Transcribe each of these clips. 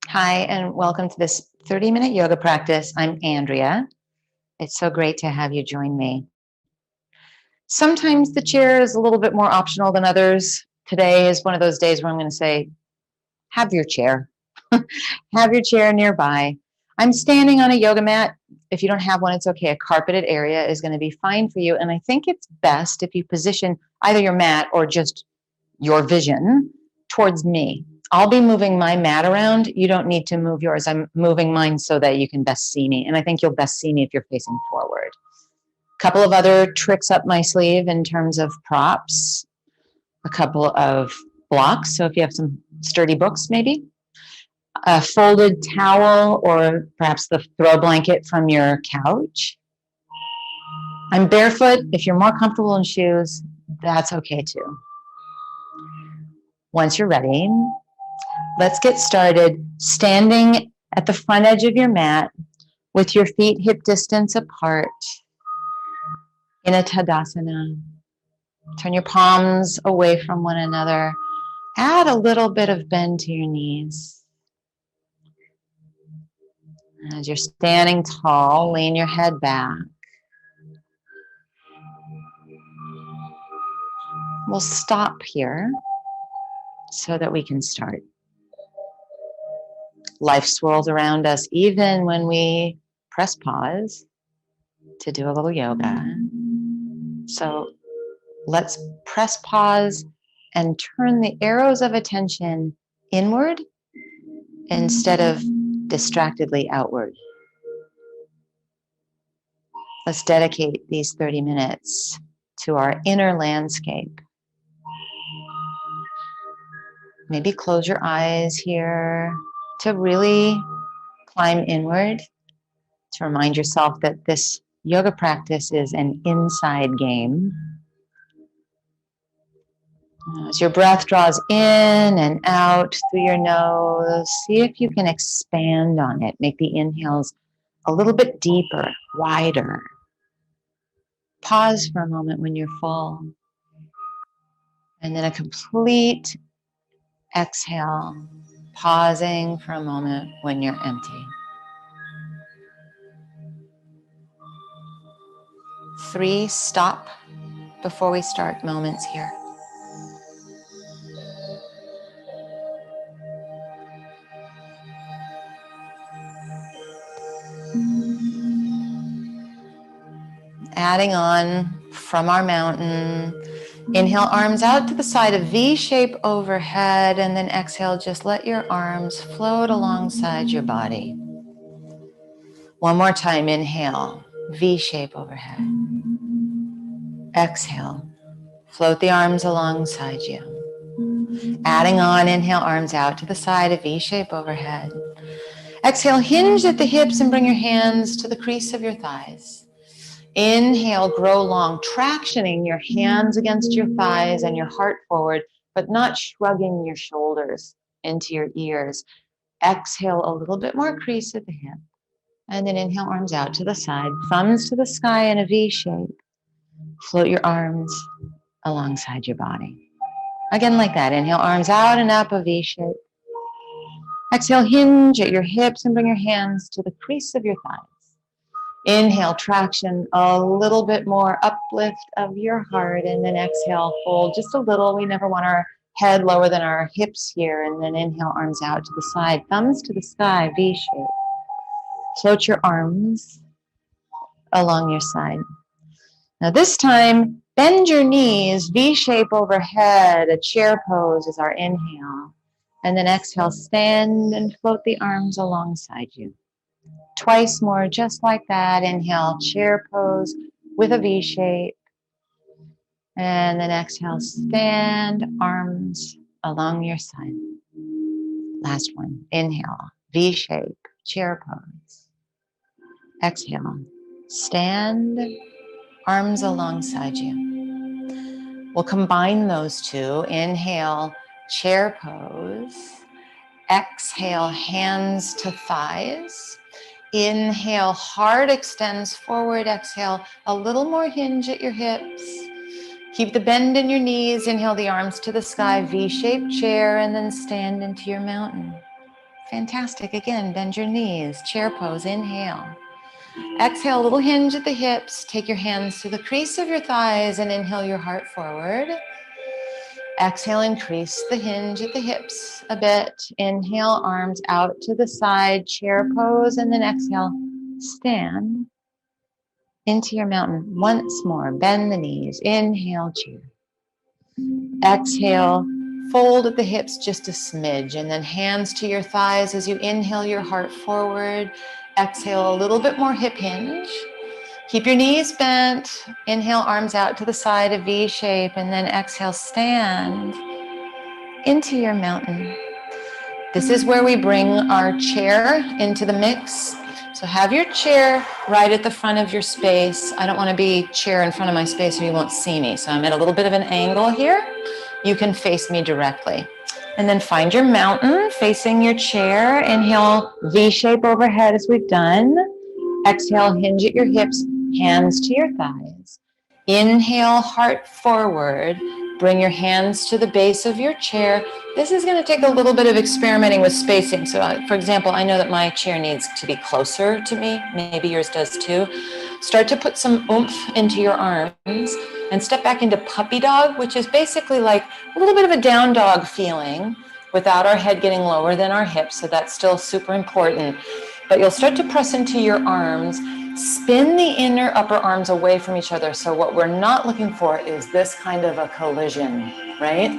Hi, and welcome to this 30-minute yoga practice. I'm Andrea. It's so great to have you join me. Sometimes the chair is a little bit more optional than others. Today is one of those days where I'm going to say, have your chair. Have your chair nearby. I'm standing on a yoga mat. If you don't have one, it's okay. A carpeted area is going to be fine for you. And I think it's best if you position either your mat or just your vision towards me. I'll be moving my mat around. You don't need to move yours. I'm moving mine so that you can best see me. And I think you'll best see me if you're facing forward. A couple of other tricks up my sleeve in terms of props. A couple of blocks. So if you have some sturdy books, maybe. A folded towel or perhaps the throw blanket from your couch. I'm barefoot. If you're more comfortable in shoes, that's okay too. Once you're ready, let's get started standing at the front edge of your mat with your feet hip distance apart in a Tadasana. Turn your palms away from one another. Add a little bit of bend to your knees. As you're standing tall, lean your head back. We'll stop here so that we can start. Life swirls around us even when we press pause to do a little yoga. So let's press pause and turn the arrows of attention inward instead of distractedly outward. Let's dedicate these 30 minutes to our inner landscape. Maybe close your eyes here to really climb inward, to remind yourself that this yoga practice is an inside game. As your breath draws in and out through your nose, see if you can expand on it. Make the inhales a little bit deeper, wider. Pause for a moment when you're full. And then a complete exhale, pausing for a moment when you're empty. 3 stop before we start moments here. Adding on from our mountain. Inhale, arms out to the side, a V shape overhead, and then exhale, just let your arms float alongside your body. One more time, inhale, V shape overhead. Exhale, float the arms alongside you. Adding on, inhale, arms out to the side, a V shape overhead. Exhale, hinge at the hips and bring your hands to the crease of your thighs. Inhale, grow long, tractioning your hands against your thighs and your heart forward, but not shrugging your shoulders into your ears. Exhale, a little bit more crease at the hip. And then inhale, arms out to the side, thumbs to the sky in a V shape. Float your arms alongside your body. Again, like that. Inhale, arms out and up, a V shape. Exhale, hinge at your hips and bring your hands to the crease of your thighs. Inhale, traction, a little bit more uplift of your heart, and then exhale, fold just a little. We never want our head lower than our hips here, and then inhale, arms out to the side, thumbs to the sky, V shape. Float your arms along your side. Now this time, bend your knees, V shape overhead, a chair pose is our inhale, and then exhale, stand and float the arms alongside you. Twice more, just like that. Inhale, chair pose with a V shape. And then exhale, stand, arms along your side. Last one. Inhale, V shape, chair pose. Exhale, stand, arms alongside you. We'll combine those two. Inhale, chair pose. Exhale, hands to thighs. Inhale, heart extends forward. Exhale, a little more hinge at your hips. Keep the bend in your knees. Inhale the arms to the sky, V-shaped chair, and then stand into your mountain. Fantastic. Again, bend your knees, chair pose, inhale. Exhale, a little hinge at the hips. Take your hands to the crease of your thighs and inhale your heart forward. Exhale, increase the hinge at the hips a bit. Inhale, arms out to the side, chair pose, and then exhale, stand into your mountain. Once more, bend the knees. Inhale, chair. Exhale, fold at the hips just a smidge, and then hands to your thighs as you inhale your heart forward. Exhale, a little bit more hip hinge. Keep your knees bent. Inhale, arms out to the side, a V shape, and then exhale, stand into your mountain. This is where we bring our chair into the mix. So have your chair right at the front of your space. I don't want to be chair in front of my space or you won't see me. So I'm at a little bit of an angle here. You can face me directly. And then find your mountain facing your chair. Inhale, V shape overhead as we've done. Exhale, hinge at your hips, hands to your thighs. Inhale, heart forward. Bring your hands to the base of your chair. This is going to take a little bit of experimenting with spacing. So, for example, I know that my chair needs to be closer to me. Maybe yours does too. Start to put some oomph into your arms and step back into puppy dog, which is basically like a little bit of a down dog feeling without our head getting lower than our hips. So that's still super important. But you'll start to press into your arms. Spin the inner upper arms away from each other. So what we're not looking for is this kind of a collision, right?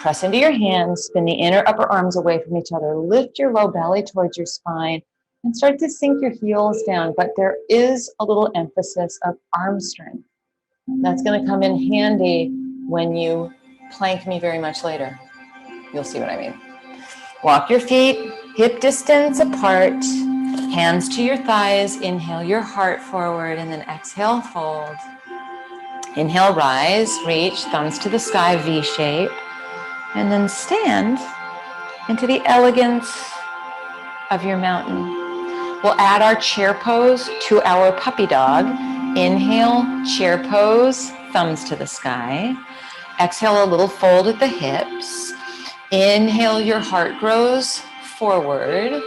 Press into your hands, spin the inner upper arms away from each other. Lift your low belly towards your spine and start to sink your heels down. But there is a little emphasis of arm strength. That's going to come in handy when you plank me very much later. You'll see what I mean. Walk your feet hip distance apart. Hands to your thighs, inhale your heart forward, and then exhale, fold. Inhale, rise, reach, thumbs to the sky, V shape, and then stand into the elegance of your mountain. We'll add our chair pose to our puppy dog. Inhale, chair pose, thumbs to the sky. Exhale, a little fold at the hips. Inhale, your heart grows forward.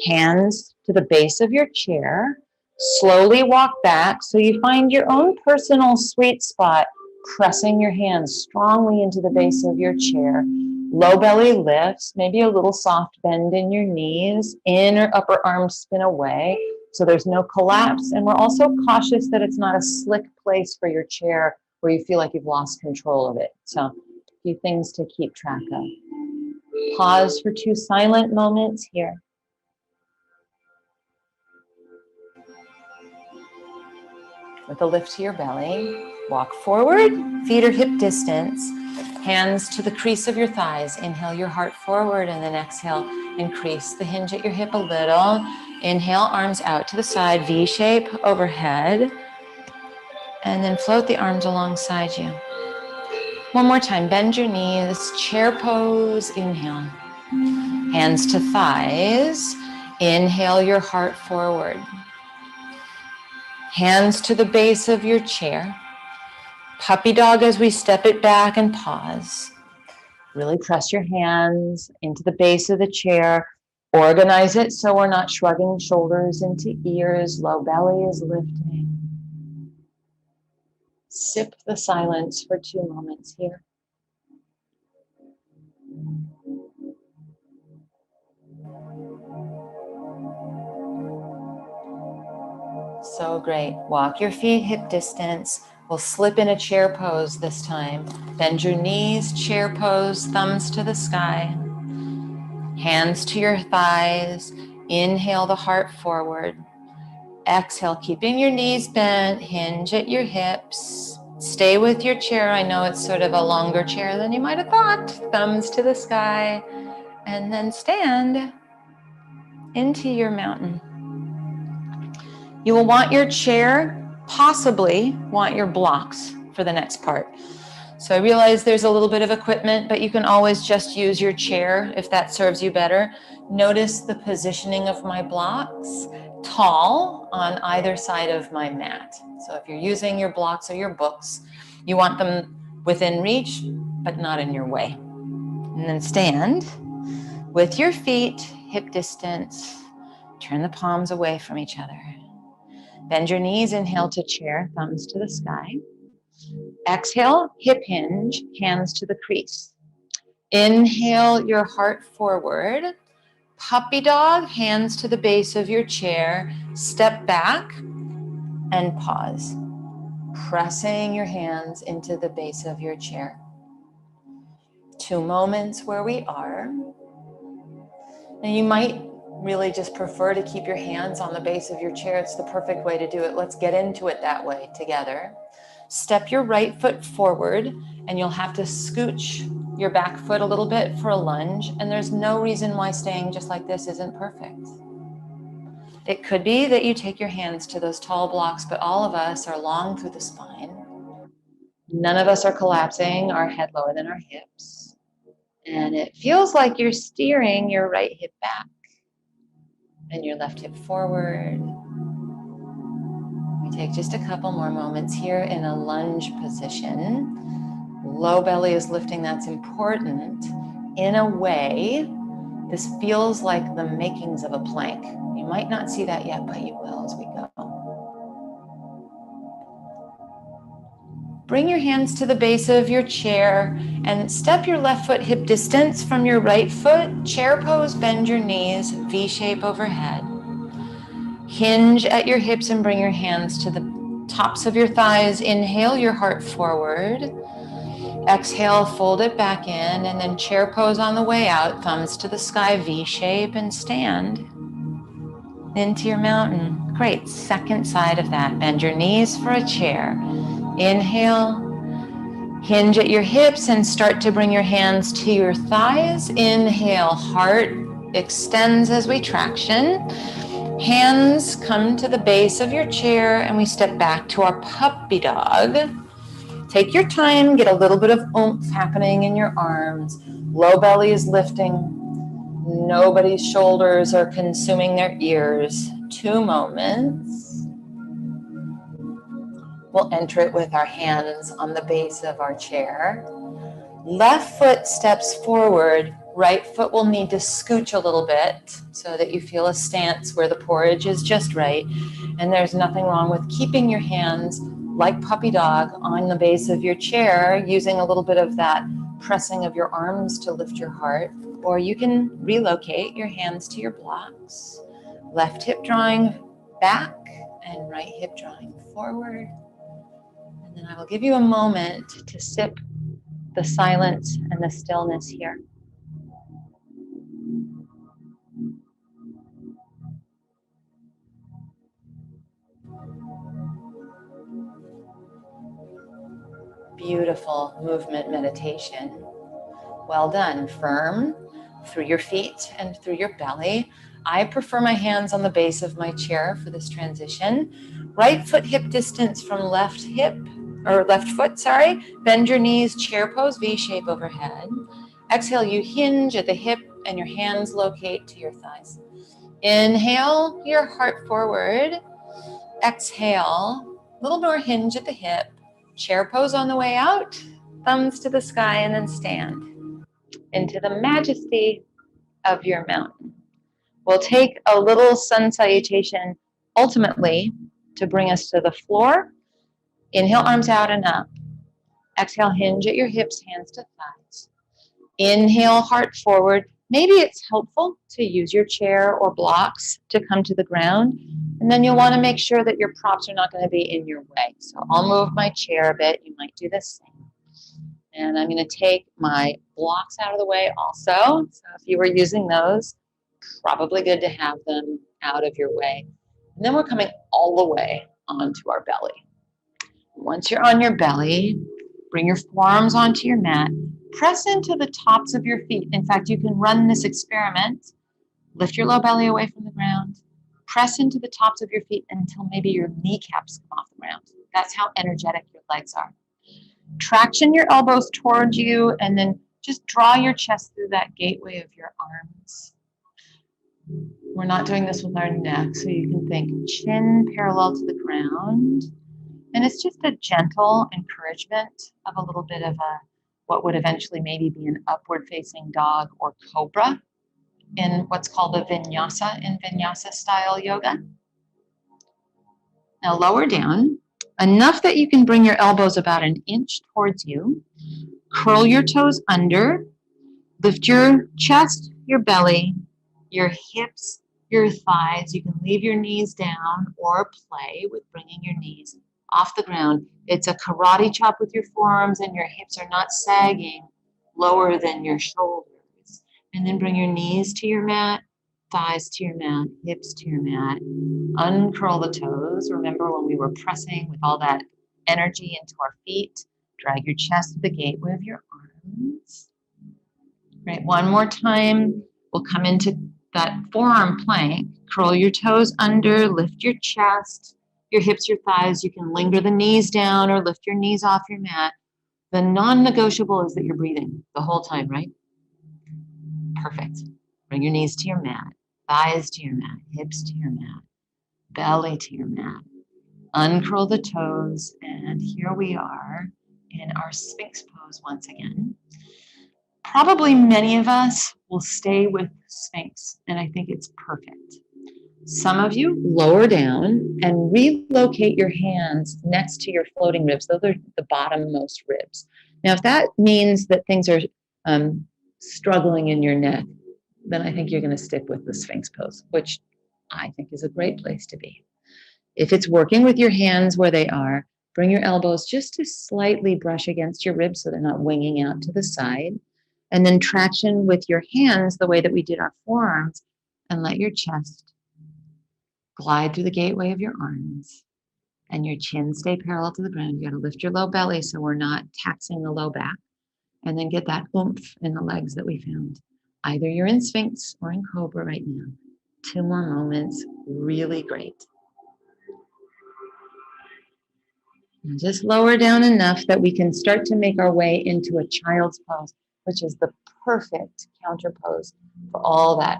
Hands to the base of your chair. Slowly walk back so you find your own personal sweet spot, pressing your hands strongly into the base of your chair. Low belly lifts, maybe a little soft bend in your knees. Inner upper arms spin away so there's no collapse. And we're also cautious that it's not a slick place for your chair where you feel like you've lost control of it. So a few things to keep track of. Pause for 2 silent moments here. With a lift to your belly, walk forward, feet are hip distance, hands to the crease of your thighs. Inhale your heart forward and then exhale, increase the hinge at your hip a little. Inhale, arms out to the side, V shape overhead, and then float the arms alongside you. One more time, bend your knees, chair pose, inhale. Hands to thighs, inhale your heart forward. Hands to the base of your chair. Puppy dog as we step it back and pause. Really press your hands into the base of the chair. Organize it so we're not shrugging shoulders into ears. Low belly is lifting. Sip the silence for 2 moments here. So great. Walk your feet hip distance. We'll slip in a chair pose this time. Bend your knees, chair pose, thumbs to the sky. Hands to your thighs. Inhale the heart forward. Exhale, keeping your knees bent, hinge at your hips. Stay with your chair. I know it's sort of a longer chair than you might have thought. Thumbs to the sky. And then stand into your mountain. You will want your chair, possibly want your blocks for the next part. So I realize there's a little bit of equipment, but you can always just use your chair if that serves you better. Notice the positioning of my blocks, tall on either side of my mat. So if you're using your blocks or your books, You want them within reach, but not in your way. And then stand with your feet hip distance. Turn the palms away from each other. Bend your knees, inhale to chair, thumbs to the sky. Exhale, hip hinge, hands to the crease. Inhale your heart forward. Puppy dog, hands to the base of your chair. Step back and pause. Pressing your hands into the base of your chair. 2 moments where we are. And you might really just prefer to keep your hands on the base of your chair. It's the perfect way to do it. Let's get into it that way together. Step your right foot forward, and you'll have to scooch your back foot a little bit for a lunge. And there's no reason why staying just like this isn't perfect. It could be that you take your hands to those tall blocks, but all of us are long through the spine. None of us are collapsing our head lower than our hips. And it feels like you're steering your right hip back and your left hip forward. We take just a couple more moments here in a lunge position. Low belly is lifting, that's important. In a way, this feels like the makings of a plank. You might not see that yet, but you will as we go. Bring your hands to the base of your chair and step your left foot hip distance from your right foot. Chair pose, bend your knees, V shape overhead. Hinge at your hips and bring your hands to the tops of your thighs. Inhale your heart forward. Exhale, fold it back in, and then chair pose on the way out. Thumbs to the sky, V shape, and stand into your mountain. Great. Second side of that. Bend your knees for a chair. Inhale. Hinge at your hips and start to bring your hands to your thighs. Inhale, heart extends as we traction. Hands come to the base of your chair and we step back to our puppy dog. Take your time, get a little bit of oomph happening in your arms. Low belly is lifting. Nobody's shoulders are consuming their ears. 2 moments. We'll enter it with our hands on the base of our chair. Left foot steps forward. Right foot will need to scooch a little bit so that you feel a stance where the porridge is just right. And there's nothing wrong with keeping your hands like puppy dog on the base of your chair, using a little bit of that pressing of your arms to lift your heart. Or you can relocate your hands to your blocks. Left hip drawing back and right hip drawing forward. And then I will give you a moment to sip the silence and the stillness here. Beautiful movement meditation. Well done. Firm through your feet and through your belly. I prefer my hands on the base of my chair for this transition. Right foot hip distance from left foot. Bend your knees, chair pose, V shape overhead. Exhale, you hinge at the hip and your hands locate to your thighs. Inhale, your heart forward. Exhale, a little more hinge at the hip. Chair pose on the way out, thumbs to the sky, and then stand into the majesty of your mountain. We'll take a little sun salutation ultimately to bring us to the floor. Inhale, arms out and up. Exhale, hinge at your hips, hands to thighs. Inhale, heart forward. Maybe it's helpful to use your chair or blocks to come to the ground. And then you'll want to make sure that your props are not going to be in your way. So I'll move my chair a bit. You might do the same. And I'm going to take my blocks out of the way also. So if you were using those, probably good to have them out of your way. And then we're coming all the way onto our belly. Once you're on your belly, bring your forearms onto your mat. Press into the tops of your feet. In fact, you can run this experiment. Lift your low belly away from the ground. Press into the tops of your feet until maybe your kneecaps come off the ground. That's how energetic your legs are. Traction your elbows towards you and then just draw your chest through that gateway of your arms. We're not doing this with our neck, so you can think chin parallel to the ground. And it's just a gentle encouragement of a little bit of what would eventually maybe be an upward facing dog or cobra in what's called a vinyasa in vinyasa style yoga. Now lower down, enough that you can bring your elbows about an inch towards you. Curl your toes under, lift your chest, your belly, your hips, your thighs. You can leave your knees down or play with bringing your knees off the ground. It's a karate chop with your forearms and your hips are not sagging lower than your shoulders. And then bring your knees to your mat, thighs to your mat, hips to your mat. Uncurl the toes. Remember when we were pressing with all that energy into our feet? Drag your chest to the gateway of your arms. Right, one more time. We'll come into that forearm plank. Curl your toes under, lift your chest, your hips, your thighs. You can linger the knees down or lift your knees off your mat. The non-negotiable is that you're breathing the whole time, right? Perfect. Bring your knees to your mat, thighs to your mat, hips to your mat, belly to your mat. Uncurl the toes, and here we are in our Sphinx pose once again. Probably many of us will stay with Sphinx, and I think it's perfect. Some of you lower down and relocate your hands next to your floating ribs. Those are the bottommost ribs. Now, if that means that things are struggling in your neck, then I think you're going to stick with the Sphinx pose, which I think is a great place to be. If it's working with your hands where they are, bring your elbows just to slightly brush against your ribs so they're not winging out to the side. And then traction with your hands the way that we did our forearms, and let your chest glide through the gateway of your arms and your chin stay parallel to the ground. You got to lift your low belly so we're not taxing the low back, and then get that oomph in the legs that we found. Either you're in Sphinx or in Cobra right now. 2 more moments, really great. And just lower down enough that we can start to make our way into a child's pose, which is the perfect counter pose for all that,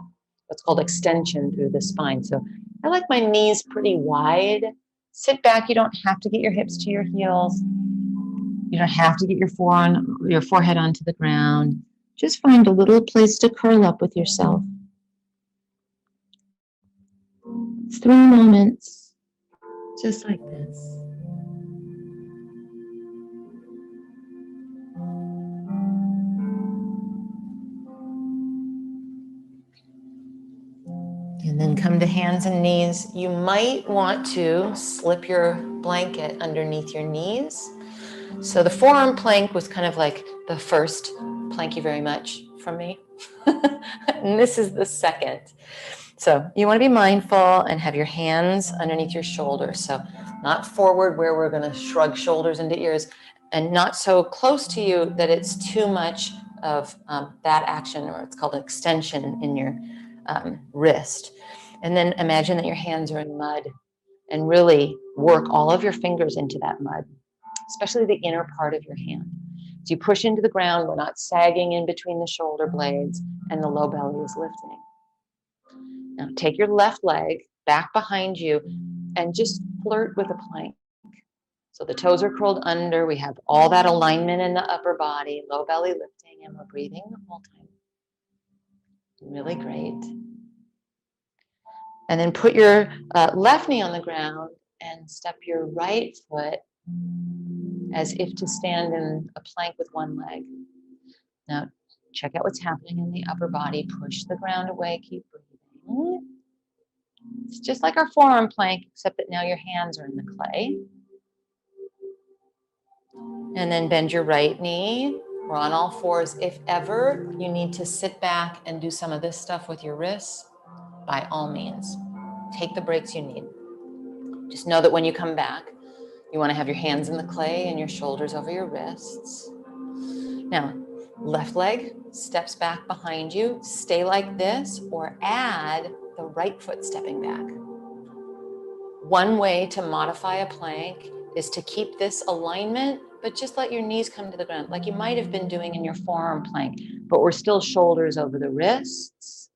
what's called extension through the spine. So I like my knees pretty wide. Sit back. You don't have to get your hips to your heels. You don't have to get your forehead onto the ground. Just find a little place to curl up with yourself. It's 3 moments, just like this. And then come to hands and knees. You might want to slip your blanket underneath your knees. So the forearm plank was kind of like the first plank you very much from me. And this is the second. So you want to be mindful and have your hands underneath your shoulders. So not forward where we're going to shrug shoulders into ears, and not so close to you that it's too much of that action, or it's called extension in your wrist. And then imagine that your hands are in mud, and really work all of your fingers into that mud, especially the inner part of your hand. As you push into the ground, we're not sagging in between the shoulder blades, and the low belly is lifting. Now take your left leg back behind you and just flirt with a plank. So the toes are curled under. We have all that alignment in the upper body, low belly lifting, and we're breathing the whole time. Really great. And then put your left knee on the ground and step your right foot as if to stand in a plank with one leg. Now, check out what's happening in the upper body. Push the ground away, keep breathing. It's just like our forearm plank, except that now your hands are in the clay. And then bend your right knee. We're on all fours. If ever you need to sit back and do some of this stuff with your wrists, by all means, take the breaks you need. Just know that when you come back, you want to have your hands in the clay and your shoulders over your wrists. Now, left leg steps back behind you. Stay like this, or add the right foot stepping back. One way to modify a plank is to keep this alignment, but just let your knees come to the ground, like you might have been doing in your forearm plank, but we're still shoulders over the wrists.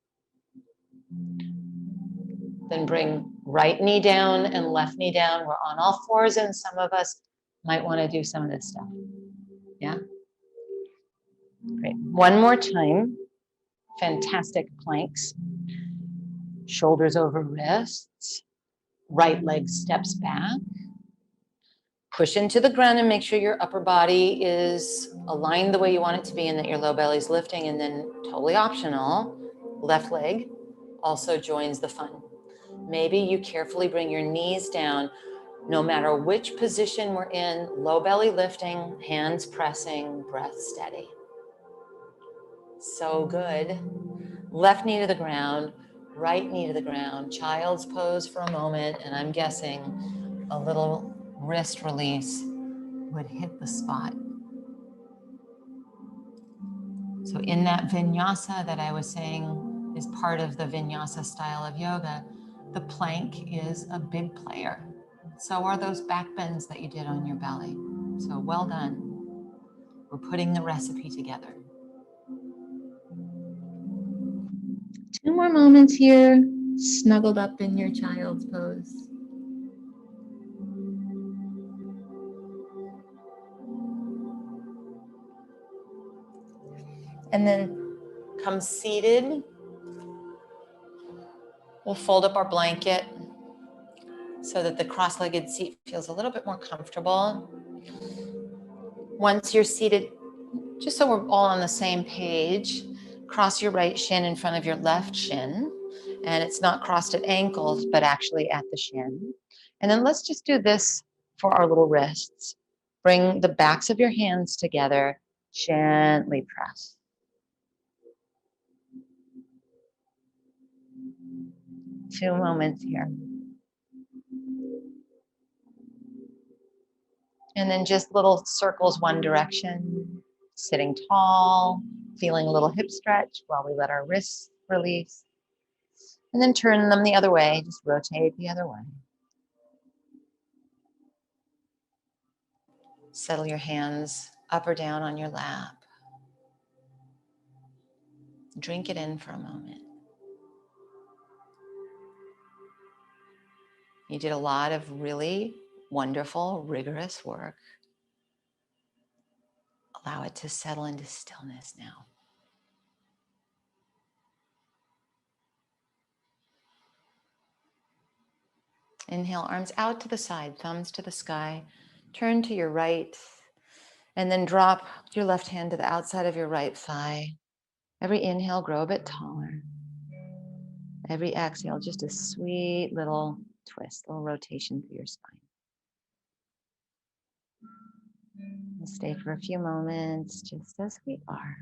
Then bring Right knee down and left knee down. We're on all fours, and some of us might want to do some of this stuff. Yeah? Great. One more time. Fantastic planks. Shoulders over wrists. Right leg steps back. Push into the ground and make sure your upper body is aligned the way you want it to be and that your low belly is lifting. And then, totally optional, left leg also joins the fun. Maybe you carefully bring your knees down, no matter which position we're in, low belly lifting, hands pressing, breath steady. So good. Left knee to the ground, right knee to the ground, child's pose for a moment, and I'm guessing a little wrist release would hit the spot. So in that vinyasa that I was saying is part of the vinyasa style of yoga, the plank is a big player. So are those back bends that you did on your belly. So well done. We're putting the recipe together. 2 more moments here, snuggled up in your child's pose. And then come seated. We'll fold up our blanket so that the cross-legged seat feels a little bit more comfortable. Once you're seated, just so we're all on the same page, cross your right shin in front of your left shin. And it's not crossed at ankles, but actually at the shin. And then let's just do this for our little wrists. Bring the backs of your hands together, gently press. Two moments here. And then just little circles one direction, sitting tall, feeling a little hip stretch while we let our wrists release. And then turn them the other way, just rotate the other way. Settle your hands up or down on your lap. Drink it in for a moment. You did a lot of really wonderful, rigorous work. Allow it to settle into stillness now. Inhale, arms out to the side, thumbs to the sky. Turn to your right, and then drop your left hand to the outside of your right thigh. Every inhale, grow a bit taller. Every exhale, just a sweet little twist, little rotation through your spine. We'll stay for a few moments, just as we are.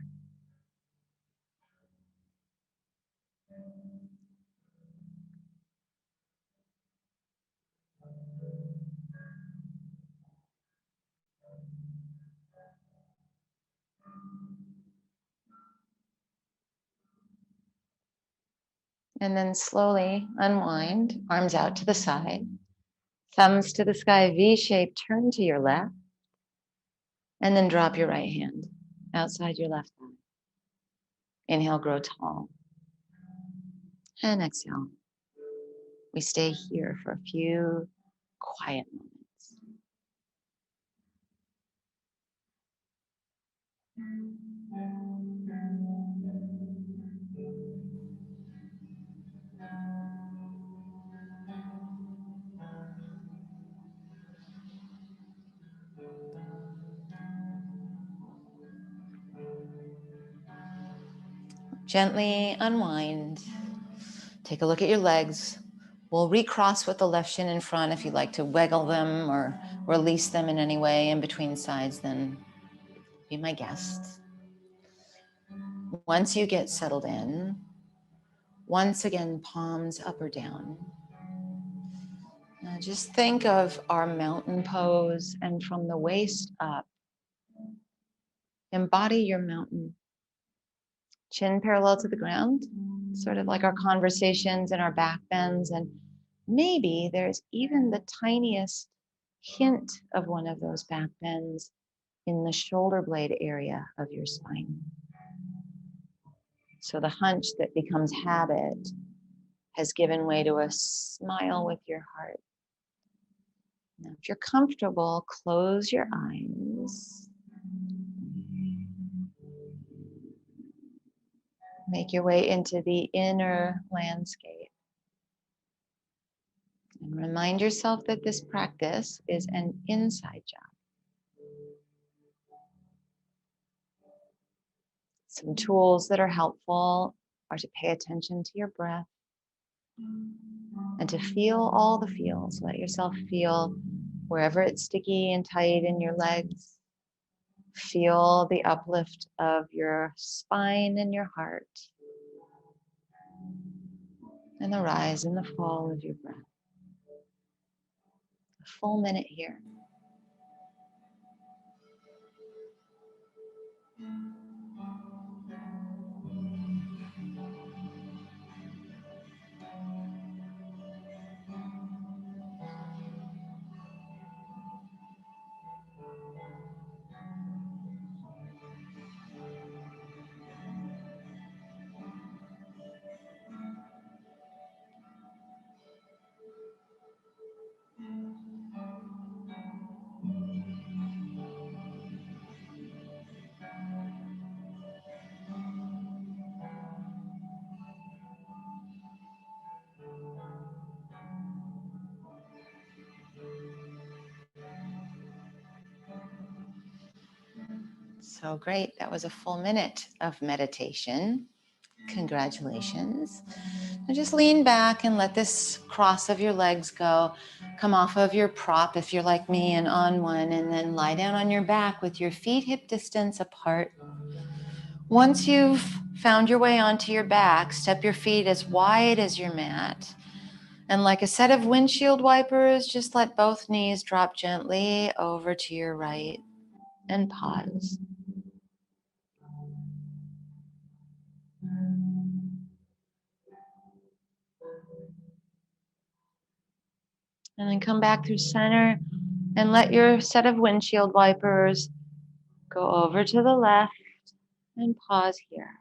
And then slowly unwind, arms out to the side, thumbs to the sky, V shape, turn to your left, and then drop your right hand outside your left thigh. Inhale, grow tall. And exhale. We stay here for a few quiet moments. Gently unwind. Take a look at your legs. We'll recross with the left shin in front. If you'd like to wiggle them or release them in any way in between sides, then be my guest. Once you get settled in, once again, palms up or down. Now just think of our mountain pose, and from the waist up, embody your mountain. Chin parallel to the ground, sort of like our conversations and our back bends. And maybe there's even the tiniest hint of one of those back bends in the shoulder blade area of your spine. So the hunch that becomes habit has given way to a smile with your heart. Now, if you're comfortable, close your eyes. Make your way into the inner landscape. And remind yourself that this practice is an inside job. Some tools that are helpful are to pay attention to your breath and to feel all the feels. Let yourself feel wherever it's sticky and tight in your legs. Feel the uplift of your spine and your heart, and the rise and the fall of your breath. A full minute here. So great. That was a full minute of meditation. Congratulations. Now just lean back and let this cross of your legs go. Come off of your prop if you're like me and on one, and then lie down on your back with your feet hip distance apart. Once you've found your way onto your back, step your feet as wide as your mat. And like a set of windshield wipers, just let both knees drop gently over to your right and pause. And then come back through center and let your set of windshield wipers go over to the left and pause here.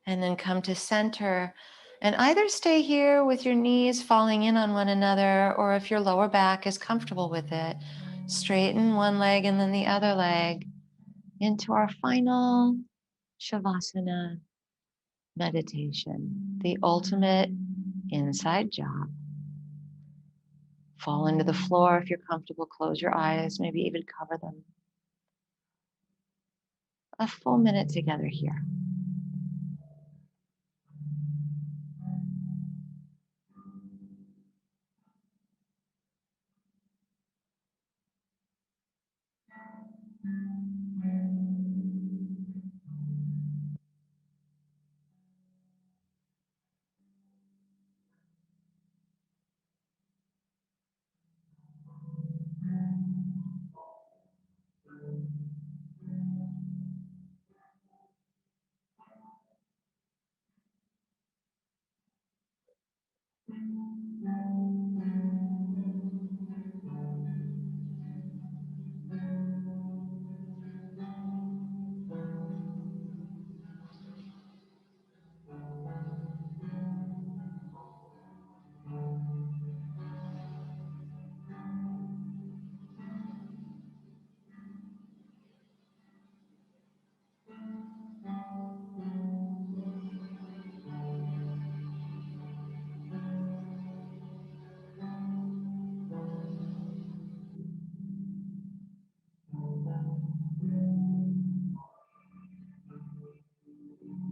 And then come to center and either stay here with your knees falling in on one another, or if your lower back is comfortable with it, straighten one leg and then the other leg into our final Shavasana meditation, the ultimate inside job. Fall into the floor if you're comfortable, close your eyes, maybe even cover them. A full minute together here.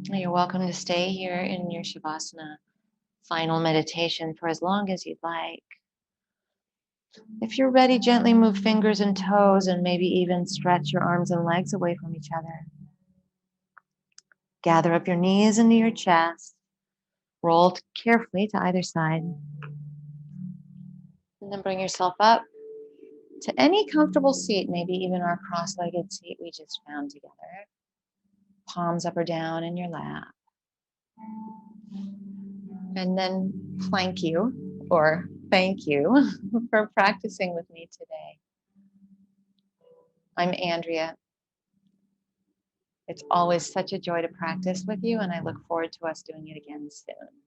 You're welcome to stay here in your Shavasana final meditation for as long as you'd like. If you're ready, gently move fingers and toes and maybe even stretch your arms and legs away from each other. Gather up your knees into your chest. Roll carefully to either side. And then bring yourself up to any comfortable seat, maybe even our cross-legged seat we just found together. Palms up or down in your lap. And then plank you, or thank you for practicing with me today. I'm Andrea. It's always such a joy to practice with you, and I look forward to us doing it again soon.